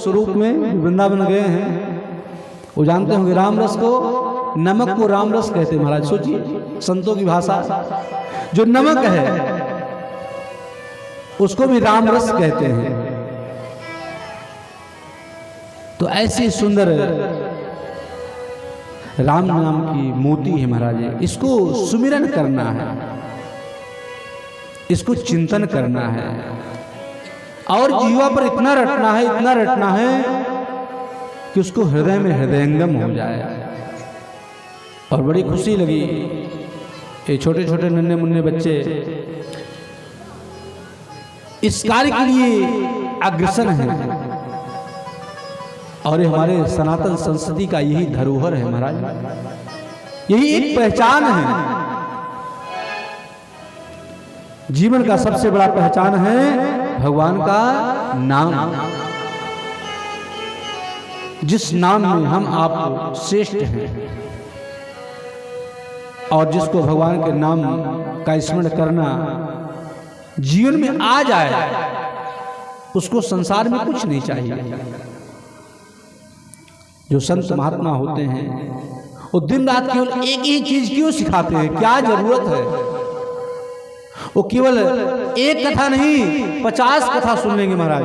स्वरूप में वृंदावन गए हैं वो जानते होंगे राम रस को, नमक को राम रस कहते हैं महाराज। सोचिए संतों की भाषा, जो नमक है उसको भी राम रस कहते हैं। तो ऐसे सुंदर राम नाम की मोती है महाराज, इसको सुमिरन करना है, इसको चिंतन करना है और जीवा पर इतना रटना है, इतना रटना है कि उसको हृदय में हृदयंगम हो जाए। और बड़ी खुशी लगी, ये छोटे छोटे नन्हे मुन्ने बच्चे इस कार्य के लिए अग्रसर हैं और ये हमारे सनातन संस्कृति का यही धरोहर है महाराज, यही एक पहचान है। जीवन का सबसे बड़ा पहचान है भगवान का नाम, जिस नाम में हम आप श्रेष्ठ हैं और जिसको भगवान के नाम का स्मरण करना जीवन में आ जाए उसको संसार में कुछ नहीं चाहिए। जो संत महात्मा होते हैं वो दिन रात केवल एक ही चीज क्यों सिखाते हैं, क्या जरूरत है। वो केवल एक कथा नहीं 50 कथा सुन लेंगे महाराज,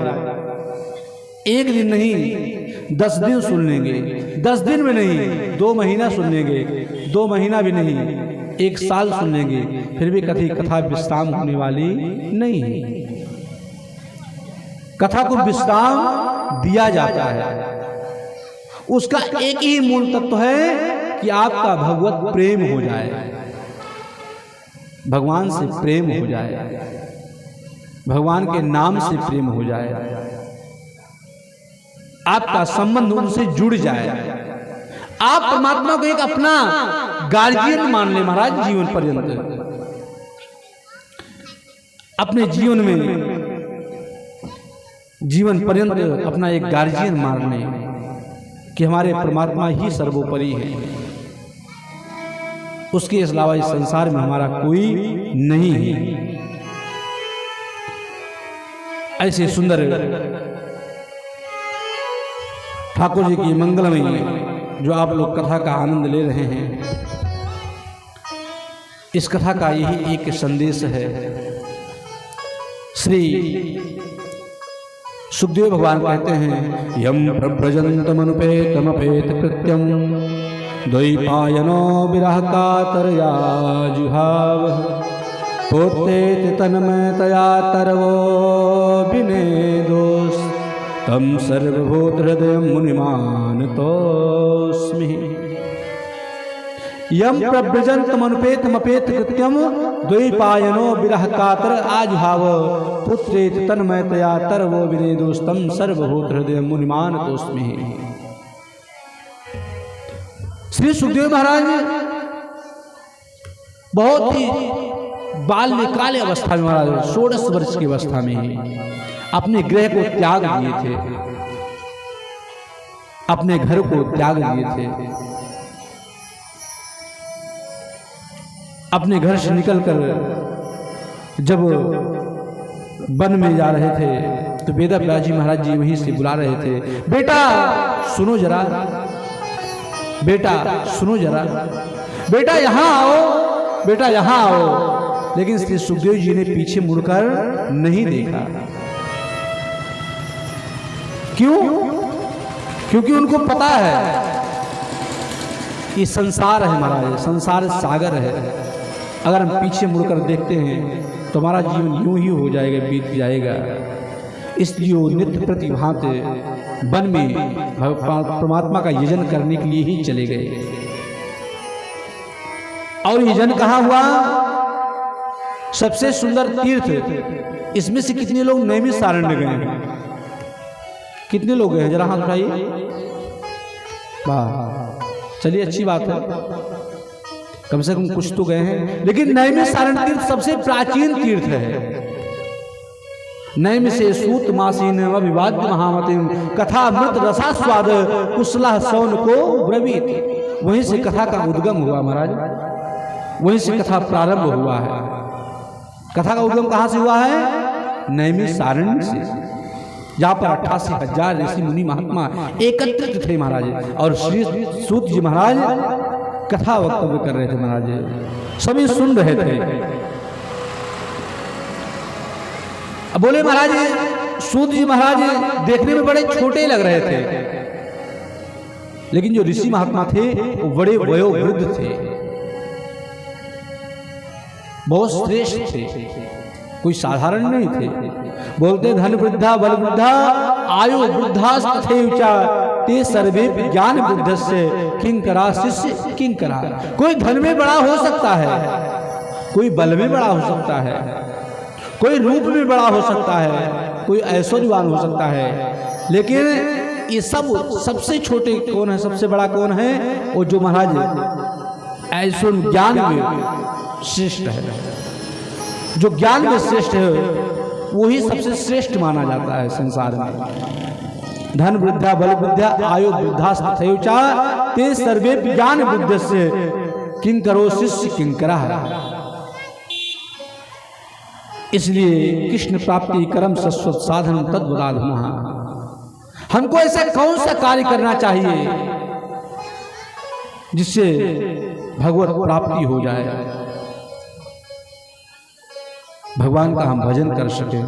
एक दिन नहीं 10 दिन सुन लेंगे, 10 दिन में नहीं 2 महीना सुन लेंगे, 2 महीना भी नहीं 1 साल सुन लेंगे, फिर भी कभी कथा विश्राम होने वाली नहीं है। कथा को विश्राम दिया जाता है, उसका एक ही मूल तत्व है कि आपका भगवत प्रेम हो जाए, भगवान से प्रेम हो जाए, भगवान के नाम से प्रेम हो जाए, आपका संबंध उनसे जुड़ जाए, आप परमात्मा को एक अपना गार्जियन मान ले महाराज। जीवन पर्यंत अपने जीवन में जीवन पर्यंत अपना एक गार्जियन मान ले कि हमारे परमात्मा ही सर्वोपरि है, उसके अलावा इस संसार में हमारा कोई नहीं है। ऐसे सुंदर ठाकुर जी की मंगलमयी जो आप लोग कथा का आनंद ले रहे हैं, इस कथा का यही एक संदेश है। श्री सुखदेव भगवान कहते हैं यम प्रव्रजन्तमनुपेतमपेत कृत्यम द्वैपायनो विरह कातरया जुहावः पोतेति तन्मयतया तरवो विनेदोस् तम सर्वभूत हृदय मुनिमानतोस्मि। यम प्रव्रजन्तमनुपेतमपेत कृत्यम द्वैपायनो विरह कातर आजुहाव पुत्रेति तन्मयतया तरवो विनेदोस् तम सर्वभूत हृदय मुनिमानतोस्मि। श्री सुखदेव महाराज बहुत ही बाल्यकाल अवस्था में महाराज 16 वर्ष की अवस्था में ही अपने गृह को त्याग दिए थे, अपने घर को त्याग दिए थे, अपने घर से निकलकर जब वन में जा रहे थे तो वेदव्यास जी महाराज जी वहीं से बुला रहे थे, बेटा सुनो जरा, बेटा सुनो जरा, बेटा यहाँ आओ, बेटा यहाँ आओ। लेकिन श्री सुखदेव जी ने पीछे मुड़कर नहीं देखा। क्यों? क्योंकि उनको पता है कि संसार है महाराज, संसार सागर है, अगर हम पीछे मुड़कर देखते हैं तो हमारा जीवन यूं ही हो जाएगा, बीत जाएगा। इसलिए वो नित्य प्रतिभांति वन में परमात्मा का यजन करने के लिए ही चले गए। और यजन कहाँ हुआ? सबसे सुंदर तीर्थ, इसमें से कितने लोग नैमिषारण्य गए हैं? कितने लोग गए हैं जरा हाथ उठाइए। वाह, चलिए अच्छी बात है, कम से कम कुछ तो गए हैं। लेकिन नैमिषारण्य तीर्थ सबसे प्राचीन तीर्थ है। नैमिषे सूत मासीन विवाद्य महामतिम कथा मृत रसास्वाद कुशला सौन को ब्रवीत। वहीं से कथा का उद्गम हुआ महाराज, वहीं से कथा प्रारंभ हुआ है। कथा का उद्गम कहां से हुआ है? नैमिषारण्य से। जहाँ पर 88,000 ऋषि मुनि महात्मा एकत्रित थे महाराज। और श्री सूत जी महाराज कथा वक्तव्य कर रहे थे महाराज, सभी सुन रहे थे। अब बोले महाराज, सूत जी महाराज देखने में बड़े छोटे लग रहे थे, लेकिन जो ऋषि महात्मा थे वो बड़े वयोवृद्ध थे, बहुत श्रेष्ठ थे, कोई साधारण नहीं थे। बोलते धन वृद्धा बल वृद्धा आयु वृद्धास्तथैवचा ते सर्वे ज्ञान बुद्धस्य किंकरा शिष्य किंकरा। कोई धन में बड़ा हो सकता है, कोई बल में बड़ा हो सकता है, कोई रूप में बड़ा हो सकता है, कोई ऐश्वर्यवान हो सकता है, लेकिन ये सब सबसे छोटे कौन है, सबसे बड़ा कौन है? वो जो महाराज ऐश्वर्य ज्ञान में श्रेष्ठ है, जो ज्ञान में श्रेष्ठ है वही सबसे श्रेष्ठ माना जाता है संसार में। धन वृद्धा बल वृद्धा आयु वृद्धास्तथैवचा ते सर्वे ज्ञान बुद्धस्य किंकरो शिष्य किंकरा। इसलिए कृष्ण प्राप्ति कर्म शाश्वत साधन तद्वदाधुना। हमको ऐसा कौन सा कार्य करना चाहिए जिससे भगवत प्राप्ति हो जाए, भगवान का हम भजन कर सकें,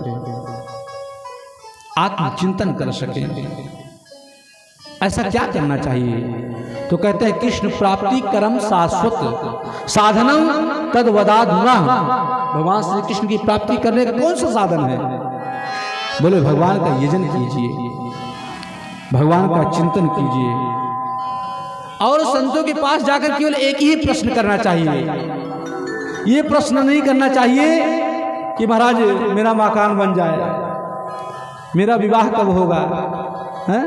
आत्मचिंतन कर सकें, ऐसा क्या करना चाहिए? तो कहते हैं कृष्ण प्राप्ति कर्म शाश्वत साधनम तद्वदाधुना। भगवान श्री कृष्ण की प्राप्ति करने का कौन सा साधन है? बोले भगवान का यजन कीजिए, भगवान का चिंतन कीजिए, और संतों के पास जाकर केवल एक ही प्रश्न करना चाहिए। ये प्रश्न नहीं करना चाहिए कि महाराज मेरा मकान बन जाए, मेरा विवाह कब होगा, है?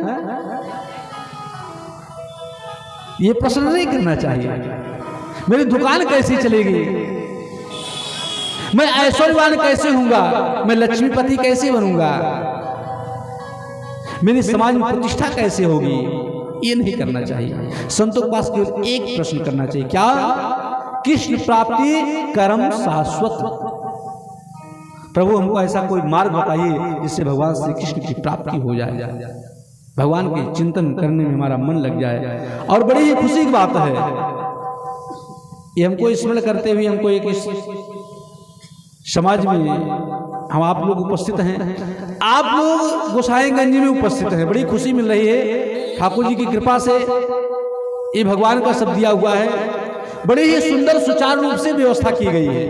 ये प्रश्न नहीं करना चाहिए। मेरी दुकान कैसी चलेगी, मैं ऐश्वर्यवान कैसे होऊंगा, मैं लक्ष्मीपति कैसे बनूंगा, मेरी समाज में प्रतिष्ठा कैसे होगी, ये नहीं करना चाहिए। संतों के पास केवल एक प्रश्न करना चाहिए, क्या? कृष्ण प्राप्ति कर्म शाश्वत। प्रभु हमको ऐसा कोई मार्ग बताइए जिससे भगवान श्री कृष्ण की प्राप्ति हो जाए, भगवान के चिंतन करने में हमारा मन लग जाए। और बड़ी ही खुशी की बात है, ये हमको स्मरण करते हुए हमको एक समाज में हम आप लोग उपस्थित हैं, आप लोग गोसाईगंज में उपस्थित हैं, बड़ी खुशी मिल रही है। ठाकुर जी की कृपा से ये भगवान का सब दिया हुआ है, बड़े ही सुंदर सुचारू रूप से व्यवस्था की गई है,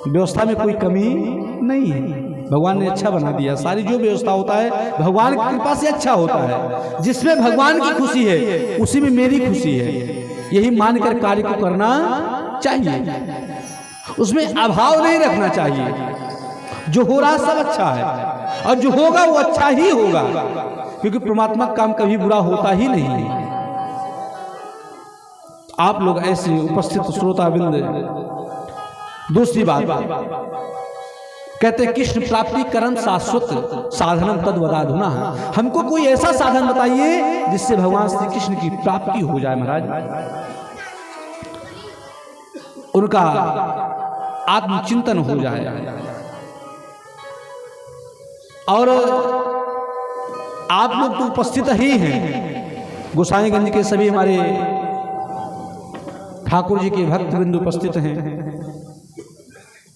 व्यवस्था में कोई कमी नहीं है, भगवान ने अच्छा बना दिया। सारी जो व्यवस्था होता है भगवान की कृपा से अच्छा होता है। जिसमें भगवान की खुशी है उसी में मेरी खुशी है, यही मानकर कार्य को करना चाहिए, उसमें अभाव नहीं रखना चाहिए। जो हो रहा सब अच्छा है और जो होगा वो अच्छा ही होगा, क्योंकि परमात्मा का काम कभी बुरा होता ही नहीं है। आप लोग ऐसे उपस्थित श्रोताबिंद, दूसरी बात कहते हैं कृष्ण प्राप्ति कर्म शाश्वत साधनम तद्वदाधुना। हमको कोई ऐसा साधन बताइए जिससे भगवान श्री कृष्ण की प्राप्ति हो जाए महाराज, उनका आत्मचिंतन हो जाए। और आप लोग तो उपस्थित ही हैं, गोसाईगंज के सभी हमारे ठाकुर जी के भक्तवृंद उपस्थित हैं,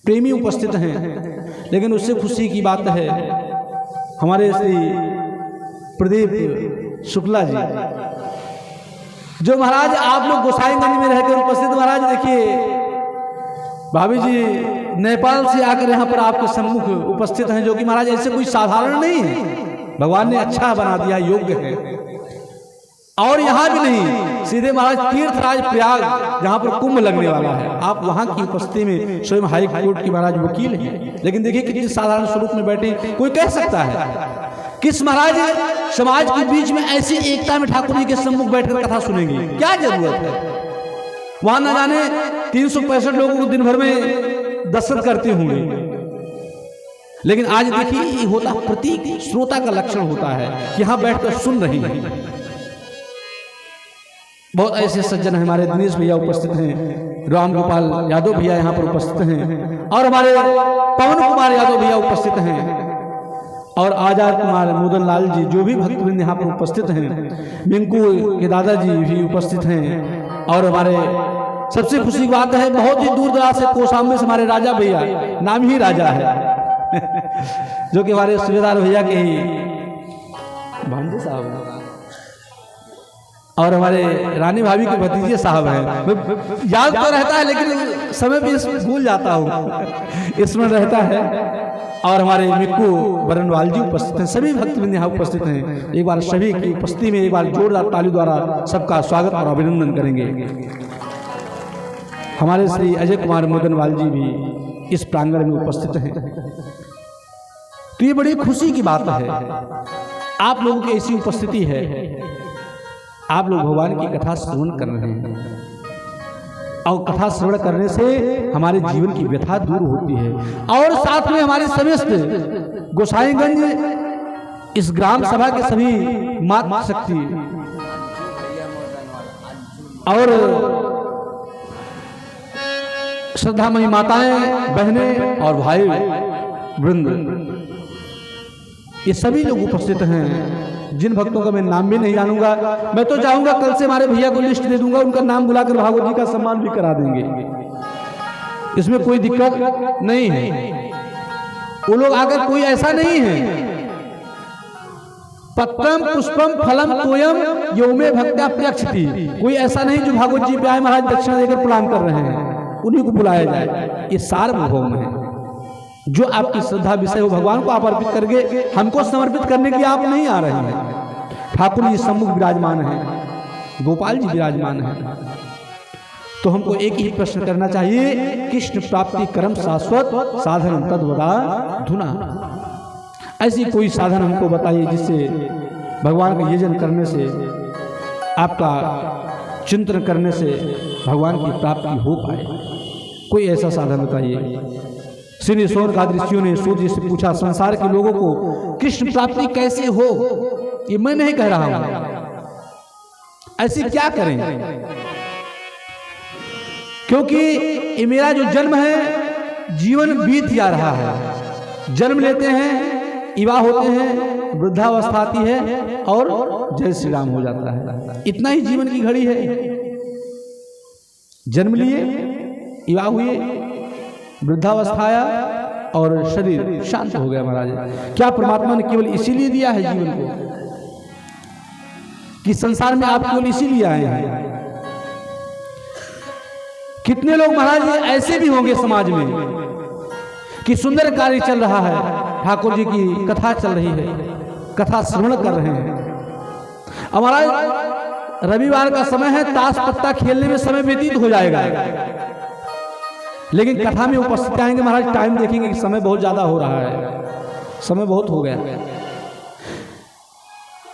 प्रेमी उपस्थित हैं, लेकिन उससे खुशी की बात है हमारे श्री प्रदीप शुक्ला जी, जो महाराज आप लोग गोसाईगंज में रहकर उपस्थित। महाराज देखिए, भाभी जी नेपाल से आकर यहाँ पर आपके सम्मुख उपस्थित हैं, जो कि महाराज ऐसे कोई साधारण नहीं है, भगवान ने अच्छा बना दिया, योग्य है। और यहाँ भी नहीं, सीधे महाराज तीर्थराज प्रयाग जहाँ पर कुंभ लगने वाला है, आप वहाँ की उपस्थिति में स्वयं हाई कोर्ट की महाराज वकील हैं, लेकिन देखिए कितने साधारण स्वरूप में बैठे। कोई कह सकता है किस महाराज समाज के बीच में ऐसी एकता में ठाकुर जी के सम्मुख बैठकर कथा सुनेंगे, क्या जरूरत है? वहां न जाने 365 लोगों को दिन भर में दर्शन करते होंगे, लेकिन आज देखिए ये होता प्रतीक श्रोता का लक्षण होता है कि यहां बैठकर सुन रही है। बहुत ऐसे सज्जन हमारे दिनेश भैया उपस्थित हैं, राम गोपाल यादव भैया यहाँ पर उपस्थित हैं, और हमारे पवन कुमार यादव भैया उपस्थित हैं। और आजाद कुमार मोदन लाल जी, जो भी भक्तवृंद यहाँ पर उपस्थित हैं, मिंकू के दादाजी भी उपस्थित हैं। और हमारे सबसे खुशी की बात है, बहुत ही दूर दराज से कोसांबे से हमारे राजा भैया, नाम ही राजा है जो कि हमारे सूबेदार भैया के ही भांजे साहब हैं और हमारे रानी भाभी के भतीजे साहब हैं। याद तो रहता है लेकिन समय भी भूल जाता हूँ, इसमें रहता है। और हमारे मिक्कू बरनवाल जी उपस्थित हैं, सभी भक्तवृंद यहाँ उपस्थित हैं। एक बार सभी की उपस्थिति में एक बार जोरदार ताली द्वारा सबका स्वागत और अभिनंदन करेंगे। हमारे श्री अजय कुमार मोदनवाल जी भी इस प्रांगण में उपस्थित हैं। तो ये बड़ी खुशी की बात है, आप लोगों की ऐसी उपस्थिति है, आप लोग भगवान की कथा श्रवण कर रहे हैं और कथा श्रवण करने से हमारे जीवन की व्यथा दूर होती है। और साथ में हमारे समस्त गोसाईगंज इस ग्राम सभा के सभी माता शक्ति और श्रद्धामयी माताएं, बहनें और भाई वृंद, ये सभी लोग उपस्थित हैं। जिन भक्तों का मैं नाम भी नहीं जानूंगा, मैं तो चाहूंगा कल से हमारे भैया को लिस्ट दे दूंगा, उनका नाम बुलाकर भागवत जी का सम्मान भी करा देंगे, इसमें कोई दिक्कत नहीं है। वो लोग आकर, कोई ऐसा नहीं है, पत्रम पुष्पम फलम तोयम यौमे भक्त्या प्रयक्षति, कोई ऐसा नहीं जो भागवत जी पे आए महाराज दक्षिणा देकर प्रणाम कर रहे हैं, उन्हीं को बुलाया जाए। ये सार्वभौम है, जो आपकी श्रद्धा विषय हो भगवान को आप अर्पित करके हमको समर्पित करने के लिए आप नहीं आ रहे हैं। ठाकुर जी सम्मुख विराजमान है, गोपाल जी विराजमान है, तो हमको एक ही प्रश्न करना चाहिए, कृष्ण प्राप्ति कर्म शाश्वत साधन तद्वदा धुना। ऐसी कोई साधन हमको बताइए जिससे भगवान का यजन करने से, आपका चिंतन करने से भगवान की प्राप्ति हो पाए। कोई ऐसा साधन बताइए। श्री सोनकाद ऋषियों ने सूर्य जी से पूछा, संसार के लोगों को कृष्ण प्राप्ति कैसे हो? ये मैं नहीं कह रहा हूं, ऐसी क्या करें, क्योंकि ये मेरा जो जन्म है, जीवन बीत जा रहा है। जन्म लेते हैं, युवा होते हैं, वृद्धावस्था आती है और जय श्री राम हो जाता है। इतना ही जीवन की घड़ी है। जन्म लिए, युवा हुए, वृद्धावस्था आया और शरीर शांत हो गया। महाराज, क्या परमात्मा ने केवल इसीलिए दिया है जीवन को कि संसार में आप केवल इसीलिए आए हैं? कितने लोग महाराज ऐसे भी होंगे समाज में कि सुंदर कार्य चल रहा है, ठाकुर जी की कथा चल रही है, कथा श्रवण कर रहे हैं। हमारा रविवार का समय है, ताश पत्ता खेलने में समय व्यतीत हो जाएगा, लेकिन कथा में उपस्थित आएंगे महाराज, टाइम देखेंगे कि समय बहुत ज्यादा हो रहा है, समय बहुत हो गया।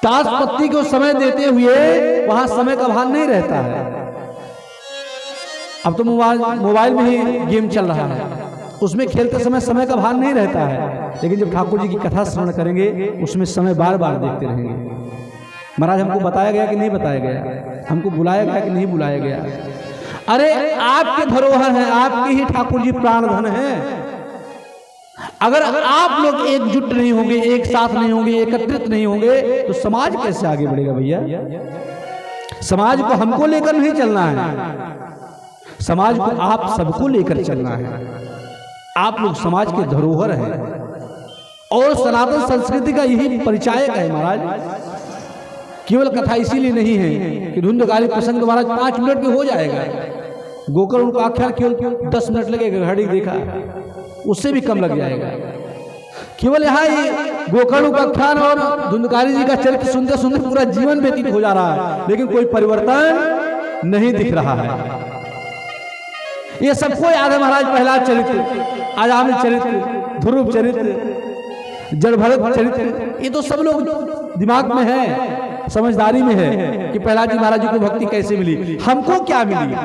ताश पत्ती को समय देते हुए वहां समय का भान नहीं रहता है। अब तो मोबाइल में ही गेम चल रहा है, उसमें खेलते समय समय का भान नहीं रहता है। लेकिन जब ठाकुर जी की कथा श्रवण करेंगे, उसमें समय बार बार देखते रहेंगे। महाराज, हमको बताया गया कि नहीं बताया गया? हमको बुलाया गया कि नहीं बुलाया गया? अरे आपके धरोहर हैं, आपके ही ठाकुर जी प्राण धन हैं। अगर आप लोग एकजुट नहीं होंगे, एक साथ नहीं होंगे, एकत्रित नहीं होंगे, तो समाज कैसे आगे बढ़ेगा भैया? समाज को हमको लेकर नहीं चलना है, समाज को आप सबको लेकर चलना है। आप लोग समाज के धरोहर हैं और सनातन संस्कृति का यही परिचायक है महाराज। केवल कथा इसीलिए नहीं है कि धुंधकारी प्रसंग महाराज 5 मिनट में हो जाएगा। गोकर्ण का आख्यान केवल 10 मिनट लगेगा, घड़ी देखा, उससे भी कम लग जाएगा। केवल यहाँ ही गोकर्ण का आख्यान और धुंधकारी जी का चरित्र सुनते सुनते पूरा जीवन व्यतीत हो जा रहा है, लेकिन कोई परिवर्तन नहीं दिख रहा है। ये सबको याद है महाराज, प्रहलाद चरित्र, आजामिल चरित्र, ध्रुव चरित्र, जड़भरत चरित्र, ये तो सब लोग दिमाग में है, समझदारी में है कि प्रहलाद जी महाराज जी को भक्ति कैसे मिली। हमको क्या मिली,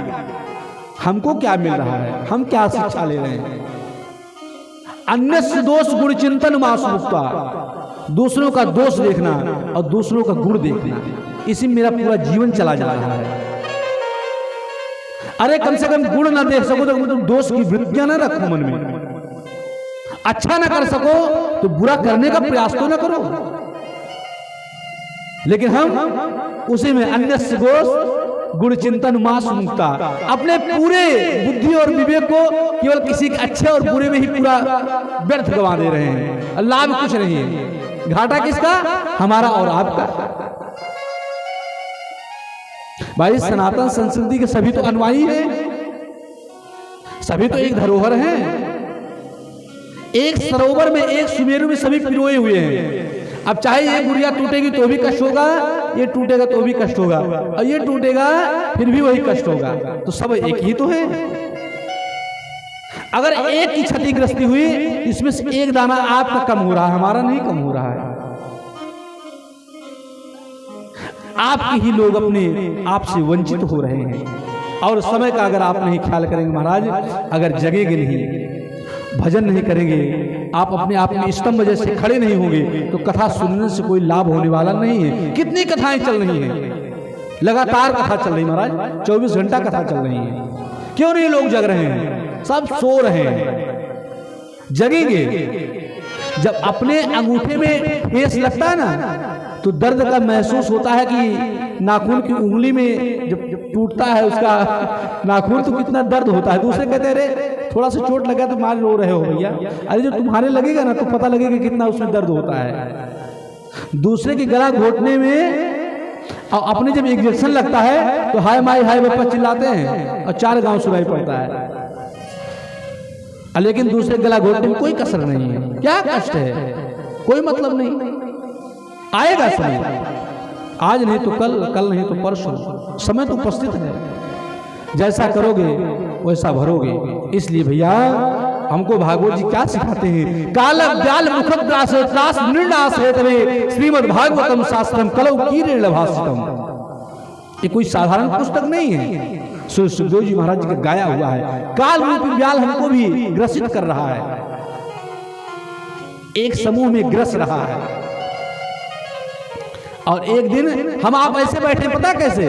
हमको क्या मिल रहा है, हम क्या शिक्षा ले रहे हैं? अन्य दोष गुण चिंतन मासुक्ता, दूसरों का दोष देखना और दूसरों का गुण देखना, इसी में मेरा पूरा जीवन चला जा रहा है। अरे कम से कम गुण ना देख सको तो तुम दोष की वृत्तियां ना रखो मन में, अच्छा ना कर सको तो बुरा करने का प्रयास तो ना करो। लेकिन हम उसी में अन्य गोष गुण चिंतन मास मुक्ता, अपने पूरे बुद्धि और विवेक को केवल किसी के अच्छे और बुरे में ही पूरा व्यर्थ गंवा दे रहे हैं। लाभ कुछ नहीं है, घाटा किसका? हमारा और आपका। भाई सनातन संस्कृति के सभी तो अनुयायी हैं, सभी तो एक धरोहर हैं। एक सरोवर में, एक सुमेरु में सभी पिरोए हुए हैं। अब चाहे ये गुड़िया टूटेगी तो भी कष्ट होगा, ये टूटेगा तो भी कष्ट होगा, और ये टूटेगा फिर भी वही कष्ट होगा। तो सब एक ही तो है। अगर एक की क्षतिग्रस्ती हुई, इसमें से एक दाना आपका कम हो रहा है, हमारा नहीं कम हो रहा है। आपके ही लोग अपने आप से वंचित हो रहे हैं। और समय का अगर आप नहीं ख्याल करेंगे महाराज, अगर जगेंगे नहीं, भजन नहीं करेंगे, आप अपने आप में स्तंभ जैसे खड़े नहीं होंगे, तो कथा सुनने से कोई लाभ होने वाला नहीं है। कितनी कथाएं चल रही हैं, लगातार कथा चल रही महाराज, 24 घंटा कथा चल रही है। क्यों नहीं लोग जग रहे हैं? सब सो रहे हैं। जगेंगे जब अपने अंगूठे में ठेस लगता है ना, तो दर्द का महसूस होता है कि नाखून की उंगली में जब टूटता है उसका नाखून, तो कितना दर्द होता है। दूसरे कहते हैं अरे थोड़ा सा चोट लगा तो मार रो रहे हो भैया, अरे जो तुम्हारे लगेगा ना तो पता लगेगा कितना उसमें दर्द होता है। दूसरे की गला घोटने में और अपने जब इंजेक्शन लगता है तो हाय माई हाय बप्पा चिल्लाते हैं और 4 गांव सुनाई पड़ता है। लेकिन दूसरे गला घोटने में कोई कसर नहीं है। क्या कष्ट है? कोई मतलब नहीं। आएगा समय, आज नहीं तो कल, कल नहीं तो परसों, समय तो उपस्थित है। जैसा करोगे वैसा भरोगे। इसलिए भैया हमको भागवत जी क्या सिखाते हैं? काल व्याल मुखग्रास त्रास निर्णास है तवे श्रीमद् भागवतम शास्त्रम कलौ कीरेण भाषितम। ये कोई साधारण पुस्तक नहीं है, सुखदेव जी महाराज जी का गाया हुआ है। काल रूपी व्याल हमको भी ग्रसित कर रहा है, एक समूह में ग्रस रहा है। और एक दिन हम आप ऐसे बैठे, पता कैसे?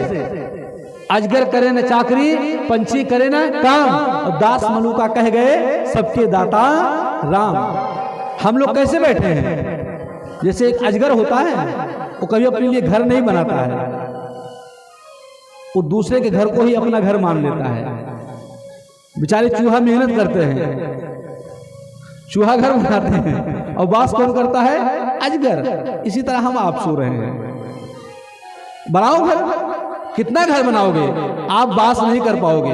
अजगर करे न चाकरी, पंछी करे न काम, और दास मलुका कह गए सबके दाता राम। हम लोग कैसे बैठे हैं? जैसे एक अजगर होता है, वो कभी अपने लिए घर नहीं बनाता है, वो दूसरे के घर को ही अपना घर मान लेता है। बेचारे चूहा मेहनत करते हैं, चूहा घर बनाते हैं, और बास कौन करता है? अजगर। इसी तरह हम आप सो रहे हैं। बनाओ घर, कितना घर बनाओगे? आप बास नहीं कर पाओगे।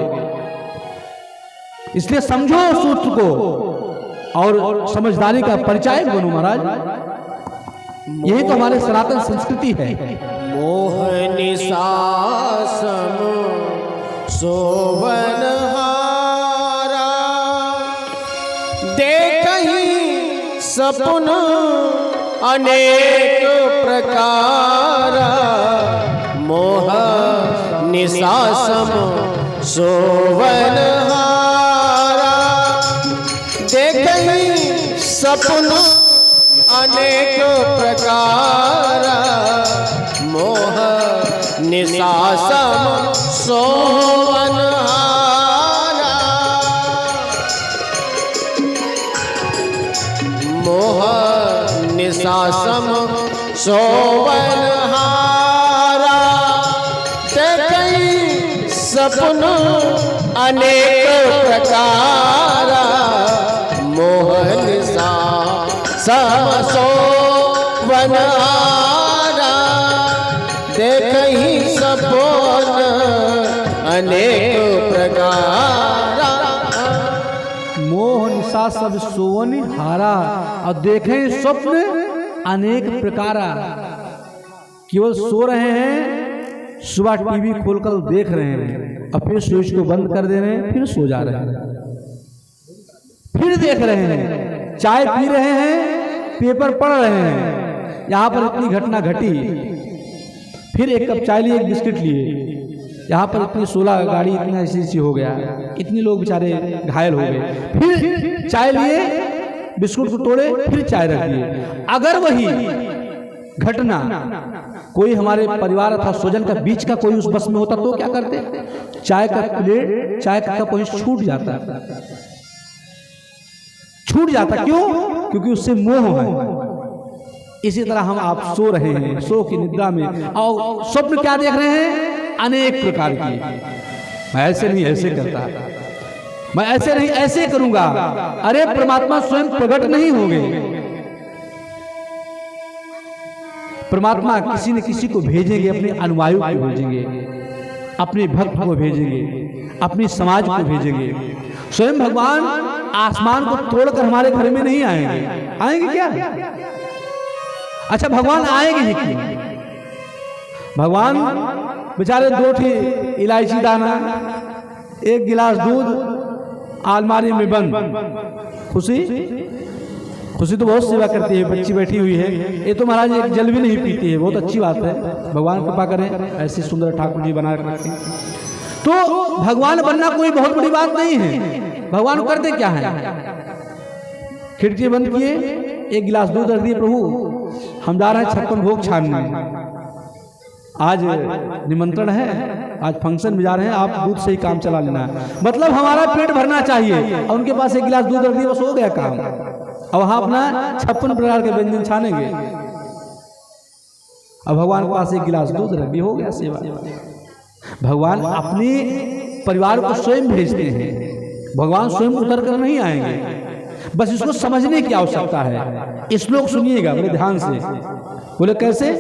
इसलिए समझो सूत्र को और समझदारी का परिचय बनो महाराज। यही तो हमारे सनातन संस्कृति है। मोहनि सासम सोवन हारा, देखहि सपन अनेक प्रकार। मोह निसासम सोवन हारा, देखहि सपन अनेक प्रकार। मोह निसासम सोवन हारा, मोह निसासम सोवन हारा। देखहि सपन अनेक प्रकार। मोह निसासम सोवन हारा, देखहि सपन अनेक प्रकार। मोह निशा सब सोवन हारा, और देखें स्वप्न अनेक प्रकार। केवल सो रहे हैं, सुबह टीवी खोलकर देख रहे हैं, और फिर स्विच को बंद कर दे रहे हैं, फिर सो जा रहे हैं, फिर देख रहे हैं, चाय पी रहे हैं, पेपर पढ़ रहे हैं, यहाँ पर इतनी घटना घटी, फिर एक कप चाय लिए, एक बिस्किट लिए, यहाँ पर इतनी 16 गाड़ी इतना ऐसी हो गया, इतने लोग बेचारे घायल हो गए, फिर चाय लिए, बिस्कुट को तोड़े, फिर चाय रख दिए। अगर वही घटना कोई हमारे परिवार अथवा स्वजन का बीच का कोई उस बस में होता तो क्या करते? चाय का प्लेट, चाय का कप वहीं छूट जाता। क्यों? क्योंकि उससे मोह है। इसी तरह हम आप सो रहे हैं, सो की निद्रा में, और स्वप्न क्या देख रहे हैं? अनेक प्रकार की। मैं ऐसे नहीं ऐसे करता, मैं ऐसे नहीं ऐसे करूंगा। अरे परमात्मा स्वयं प्रकट नहीं होंगे। परमात्मा किसी न किसी को भेजेंगे, अपने अनुयायियों को भेजेंगे, अपने भक्त को भेजेंगे, अपनी समाज को भेजेंगे। स्वयं भगवान आसमान को तोड़कर हमारे घर में नहीं आएंगे। आएंगे क्या? अच्छा, भगवान आएंगे ही क्यों? भगवान बेचारे 2 ठी इलायची दाना, 1 गिलास दूध अलमारी में बंद। खुशी खुशी तो बहुत सेवा करती है, बच्ची बैठी हुई है, ये तो महाराज एक जल भी नहीं पीती है। बहुत अच्छी बात है, भगवान कृपा करें, ऐसे सुंदर ठाकुर जी बना रखे। तो भगवान बनना कोई बहुत बड़ी बात नहीं है। भगवान करते क्या है? खिड़की बंद किए, 1 गिलास दूध रख दिए, प्रभु हम जा रहे हैं 56 भोग छानने, आज निमंत्रण है, आज फंक्शन में जा रहे हैं, आप दूध से ही काम चला लेना। मतलब हमारा पेट भरना चाहिए, और उनके पास 1 गिलास दूध रख दिया, बस हो गया काम। अब वहां अपना 56 प्रकार के व्यंजन छानेंगे। अब भगवान के पास 1 गिलास दूध रख दिया, हो गया सेवा। भगवान अपने परिवार को स्वयं भेजते हैं, भगवान स्वयं उतर कर नहीं आएंगे। बस इसको समझने की आवश्यकता है। इस श्लोक सुनिएगा बड़े ध्यान से। बोले कैसे?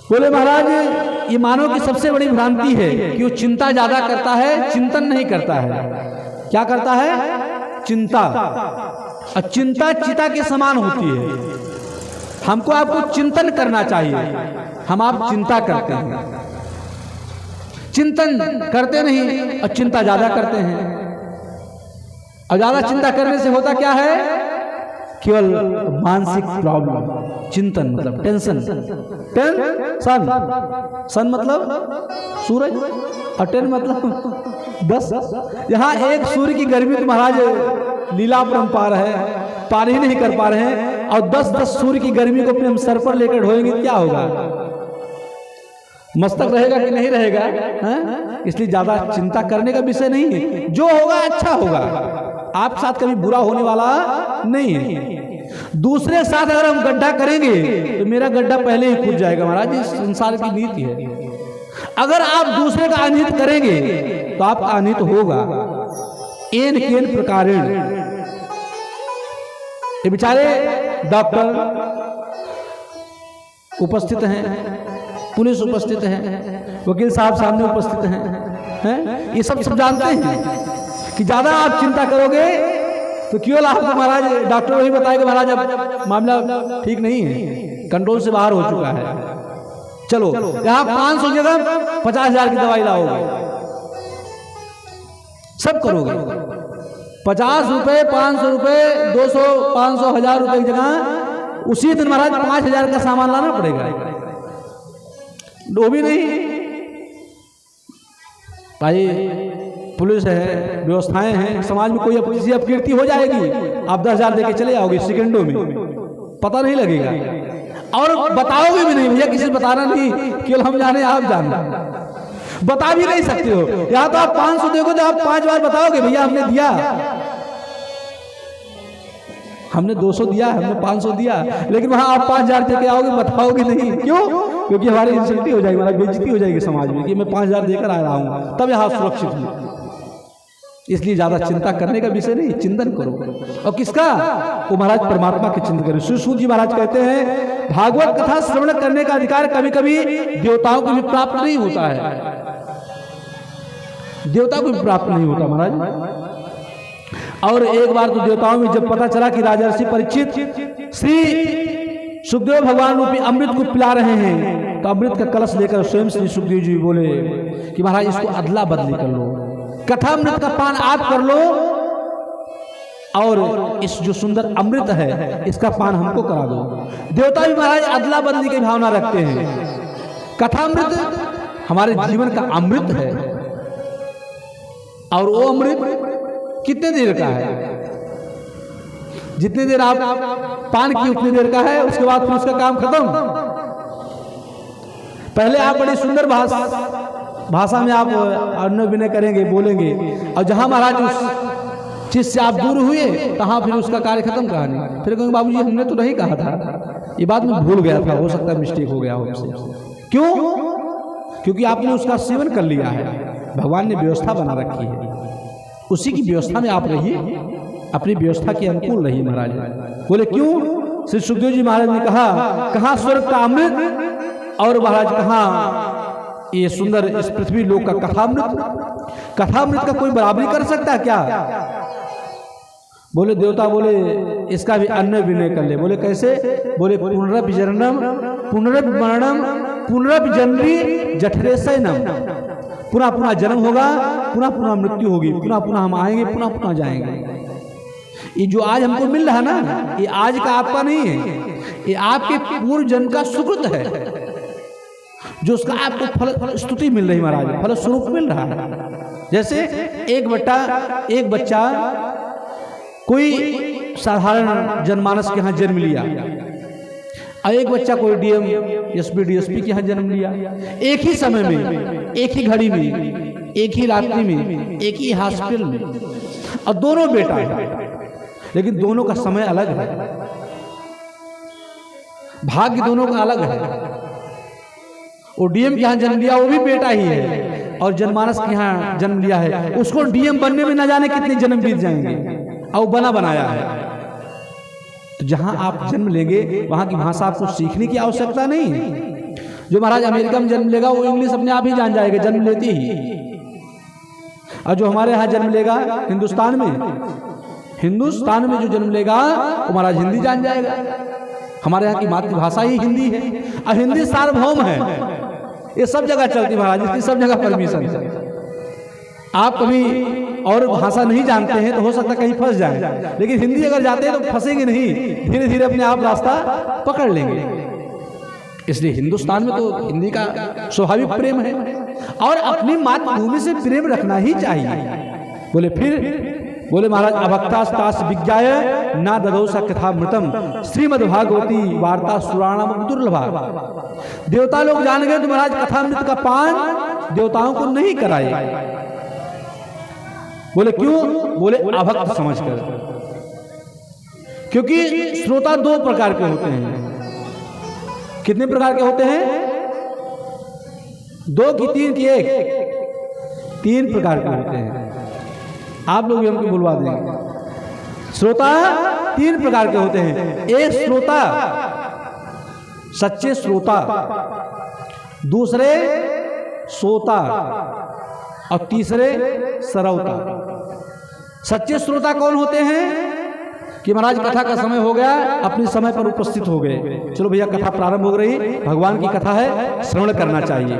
बोले महाराज, ये मानव की सबसे बड़ी भ्रांति है कि वो चिंता ज्यादा करता है, चिंतन नहीं करता है। क्या करता है? चिंता। और चिंता चिता के समान होती है। हमको आपको चिंतन करना चाहिए, हम आप चिंता करते हैं, चिंतन करते नहीं, और चिंता ज्यादा करते हैं। और ज्यादा चिंता करने से होता क्या है? केवल मानसिक प्रॉब्लम। चिंतन मतलब टेंशन, टेंशन, सन मतलब सूरज, और टेन मतलब 10। यहाँ एक सूर्य की गर्मी तो महाराज लीला परंपार है, पार ही नहीं कर पा रहे हैं, और 10-10 सूर्य की गर्मी को अपने हम सर पर लेकर ढोएंगे, क्या होगा? मस्तक रहेगा कि नहीं रहेगा? है? इसलिए ज्यादा चिंता करने का विषय नहीं है। जो होगा अच्छा होगा, आप साथ कभी बुरा होने वाला नहीं है। दूसरे साथ अगर हम गड्ढा करेंगे तो मेरा गड्ढा पहले ही खुद जाएगा। महाराज इस संसार की नीति है। अगर आप दूसरे का अनित करेंगे तो आपका अनित होगा। एन केन प्रकारेण। ये बेचारे डॉक्टर उपस्थित हैं, पुलिस उपस्थित है, वकील साहब सामने उपस्थित हैं, ये सब जानते हैं कि ज्यादा आप चिंता करोगे तो केवल आपको महाराज डॉक्टर वही बताएगा महाराज अब मामला ठीक नहीं है, कंट्रोल से बाहर हो चुका है, चलो यहाँ 500 जगह 50,000 की दवाई लाओगे, सब करोगे। 50 रुपए, 500 रुपए, 200, 500, 1000 रुपए की जगह उसी दिन महाराज 5,000 का सामान लाना पड़ेगा। वो भी नहीं भाई, पुलिस है, व्यवस्थाएं हैं, समाज में कोई किसी अपकीर्ति हो जाएगी, आप 10,000 देके चले आओगे सेकंडों में, पता नहीं लगेगा, और बताओगे भी नहीं भैया, किसी से बताना नहीं, केवल हम जाने आप जानना, बता भी नहीं सकते हो। या तो आप 500 देखो तो आप 5 बार बताओगे भैया हमने दिया, हमने 200 दिया, हमने 500 दिया, लेकिन वहां आप 5,000 देके आओगे, बताओगे नहीं। क्यों? क्योंकि हमारी इंसल्टी हो जाएगी, हमारी बेइज्जती हो जाएगी समाज में कि मैं 5,000 देकर आ रहा हूं, तब यहाँ सुरक्षित हूं। इसलिए ज्यादा चिंता करने का विषय नहीं, चिंतन करो। और किसका? वो महाराज परमात्मा के चिंतन करें। सुश्रुत जी महाराज कहते हैं भागवत कथा श्रवण करने का अधिकार कभी कभी देवताओं को भी प्राप्त नहीं होता है, देवता को भी प्राप्त नहीं होता महाराज। और एक बार तो देवताओं में जब पता चला कि राजर्षि परीक्षित श्री सुखदेव भगवान रूपी अमृत को पिला रहे हैं, तो अमृत का कलश लेकर स्वयं श्री सुखदेव जी बोले कि महाराज इसको अदला बदली कर लो, कथामृत का पान आप कर लो, और इस जो सुंदर अमृत है इसका पान हमको करा दो। देवता भी महाराज अदला बदली की भावना रखते हैं। कथामृत हमारे जीवन का अमृत है, और वो अमृत कितने देर का है? जितनी देर आप पान की उतनी देर का है, उसके बाद फिर उसका काम खत्म। पहले आप बड़ी सुंदर भाषा में आप अन्न विनय करेंगे, बोलेंगे, और जहां महाराज उस चीज से आप दूर हुए, कहाँ फिर उसका कार्य खत्म कहानी। फिर कहेंगे बाबूजी हमने तो नहीं कहा था, ये बात मैं भूल गया था, हो सकता है मिस्टेक हो गया हो हमसे। क्यों? क्योंकि आपने उसका सेवन कर लिया है। भगवान ने व्यवस्था बना रखी है, उसी की व्यवस्था में आप रहिए, अपनी व्यवस्था के अनुकूल रहिए महाराज। बोले क्यों? श्री सुखदेव जी महाराज ने कहा, कहाँ स्वर्ग का अमृत और महाराज कहाँ ये सुंदर इस पृथ्वी लोक का कथामृत। कथामृत का कोई बराबरी कर सकता है क्या? बोले देवता बोले इसका भी अन्य विनय कर ले। बोले कैसे? बोले पुनरभिजननम पुनरभिमरणम पुनरभिजनरी जठरेशयनम, पुनः पुनः जन्म होगा, पुनः पुनः मृत्यु होगी, पुनः पुनः हम आएंगे, पुनः पुनः जाएंगे। ये जो आज हमको मिल रहा है ना, ये आज का आपका नहीं है, ये आपके पूर्व जन्म का सुकृत है, जो उसका आपको फल स्तुति मिल रही महाराज, फल स्वरूप मिल रहा है। जैसे एक बच्चा कोई साधारण जनमानस के यहाँ जन्म लिया, और एक बच्चा कोई डीएम एसपी डीएसपी के यहाँ जन्म लिया, एक ही समय में, एक ही घड़ी में, एक ही रात्रि में, एक ही हॉस्पिटल में, और दोनों बेटा है, लेकिन दोनों का समय अलग है, भाग्य दोनों का अलग है। वो डीएम के यहाँ जन्म लिया वो भी बेटा ही है, और जनमानस के यहाँ जन्म लिया है, उसको डीएम बनने में न जाने कितने जन्म बीत जाएंगे, और बना बनाया है। तो जहां आप जन्म लेंगे वहां की भाषा आपको सीखने की आवश्यकता नहीं है। जो महाराज अमेरिका में जन्म लेगा वो इंग्लिश अपने आप ही जान जाएगा जन्म लेते ही, और जो हमारे यहाँ जन्म लेगा हिंदुस्तान में जो जन्म लेगा वो महाराज हिंदी जान जाएगा। हमारे यहाँ की मातृभाषा ही हिंदी है, और हिंदी सार्वभौम है, ये सब जगह चलती महाराज, इसकी सब जगह परमिशन है। आप कभी और भाषा नहीं जानते हैं तो हो सकता है कहीं फंस जाए, लेकिन हिंदी अगर जाते हैं तो फंसेंगे नहीं, धीरे धीरे अपने आप रास्ता पकड़ लेंगे। इसलिए हिंदुस्तान में तो हिंदी का स्वाभाविक प्रेम है, और अपनी मातृभूमि से प्रेम रखना ही चाहिए। बोले महाराज अभक्तास्तास विज्ञाय ना ददौसा कथामृतम श्रीमद्भागवती वार्ता सुराणाम दुर्लभा। देवता लोग जान गए तो महाराज कथामृत का पान देवताओं को नहीं कराए। बोले क्यों? बोले अभक्त समझकर, क्योंकि श्रोता दो प्रकार के होते हैं। कितने प्रकार के होते हैं? दो की तीन की एक, तीन प्रकार के होते हैं। आप लोग भी हमको बुलवा देंगे। श्रोता तीन प्रकार के होते हैं। एक श्रोता सच्चे श्रोता, दूसरे सोता, और तीसरे सरवता। सच्चे श्रोता कौन होते हैं? कि महाराज कथा का समय हो गया, अपने समय पर उपस्थित हो गए, चलो भैया कथा प्रारंभ हो रही, भगवान की कथा है, श्रवण करना चाहिए,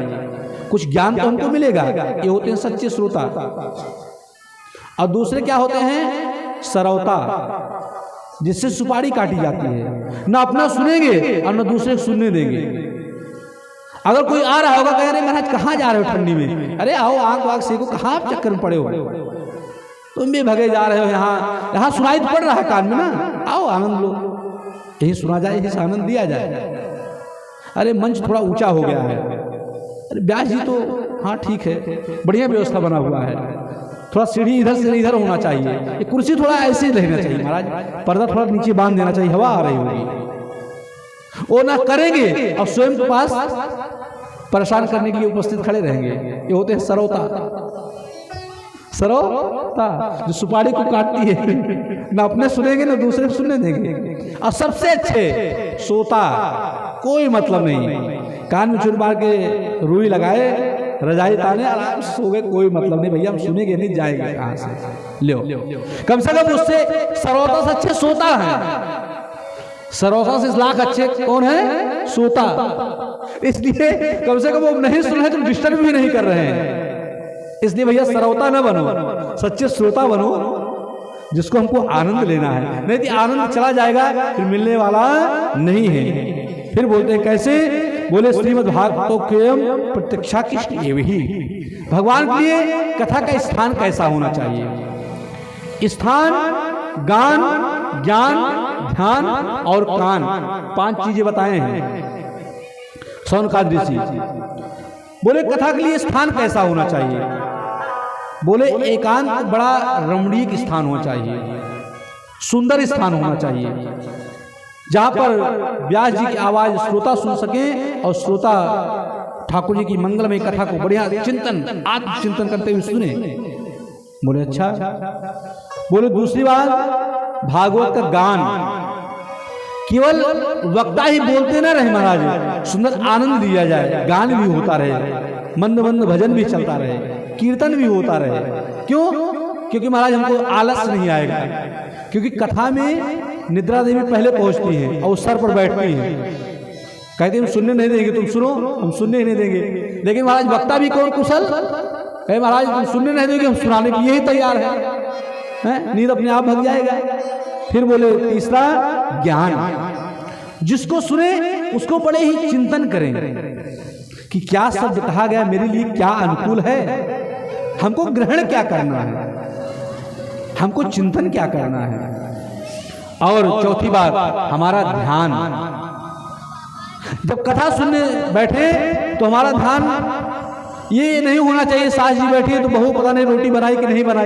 कुछ ज्ञान तो हमको मिलेगा। ये होते हैं सच्चे श्रोता। और दूसरे क्या होते हैं? सरवता, जिससे सुपारी काटी जाती है, ना अपना सुनेंगे और ना दूसरे को सुनने देंगे। अगर कोई आ रहा होगा कह रहे महाराज कहाँ जा रहे हो ठंडी में, अरे आओ आंख वाँख सेको, कहाँ आप चक्कर में पड़े हो, तुम भी भगे जा रहे हो, यहाँ सुनाई तो पड़ रहा है कान में ना, आओ आनंद लो, यही सुना जाए, यही से आनंद दिया जाए। अरे मंच थोड़ा ऊंचा हो गया है, अरे व्यास जी तो हाँ ठीक है, बढ़िया व्यवस्था बना हुआ है, थोड़ा सीढ़ी इधर से इधर होना चाहिए, ये कुर्सी थोड़ा ऐसे रहना चाहिए महाराज, पर्दा थोड़ा नीचे बांध देना चाहिए, हवा आ रही होगी। वो ना करेंगे और स्वयं के पास परेशान करने के लिए उपस्थित खड़े रहेंगे। ये होते हैं सरवता। सरवता जो सुपारी को काटती है, ना अपने सुनेंगे ना दूसरे को सुनने देंगे। और सबसे अच्छे सोता, कोई मतलब नहीं, कान में चुन मार के रुई लगाए, रजाई ताने, आराम से सो गए, कोई मतलब नहीं भैया, हम सुनेंगे नहीं, जाएंगे कहाँ से, लो कम से कम उससे सरवता से अच्छे सोता है। सरवता से लाख अच्छे कौन है? सोता। इसलिए कम से कम वो नहीं सुन रहे तो डिस्टर्ब भी नहीं कर रहे हैं। इसलिए भैया सरवता न बनो, सच्चे श्रोता बनो, जिसको हमको आनंद लेना है, नहीं तो आनंद चला जाएगा फिर मिलने वाला नहीं है। फिर बोलते हैं कैसे? बोले श्रीमद् भागवतों के प्रत्यक्षा की ही, भगवान के लिए कथा का स्थान कैसा होना चाहिए? स्थान, गान, ज्ञान, ध्यान और कान, 5 चीजें बताए हैं शौनकादिक ऋषि। बोले कथा के लिए स्थान कैसा होना चाहिए? बोले एकांत बड़ा रमणीय स्थान होना चाहिए, सुंदर स्थान होना चाहिए, जहाँ पर व्यास जी की आवाज श्रोता सुन सके और श्रोता ठाकुर जी की मंगलमय कथा को बढ़िया चिंतन आत्मचिंतन करते हुए सुने। बोले अच्छा। बोले दूसरी बात, भागवत का गान केवल वक्ता ही बोलते ना रहे महाराज, सुंदर आनंद दिया जाए, गान भी होता रहे, मंद मंद भजन भी चलता रहे, कीर्तन भी होता रहे। क्यों? क्योंकि महाराज हमको आलस नहीं आएगा, क्योंकि कथा में निद्रा देवी पहले पहुंचती है और सर पर बैठती है, कहते हम सुनने नहीं देंगे, तुम सुनो, हम सुनने ही नहीं देंगे। लेकिन महाराज वक्ता भी कौन कुशल, कहे महाराज तुम सुनने नहीं दोगे, हम सुनाने के लिए ही तैयार है, नींद अपने आप भाग जाएगा। फिर बोले तीसरा ज्ञान, जिसको सुने उसको बड़े ही चिंतन करें कि क्या शब्द कहा गया मेरे लिए क्या अनुकूल है, हमको ग्रहण क्या करना है, हमको चिंतन क्या करना है। और चौथी बात हमारा ध्यान, जब कथा सुनने बैठे तो हमारा ध्यान ये नहीं होना चाहिए सास जी बैठी है तो बहू पता नहीं रोटी बनाई कि नहीं बनाई,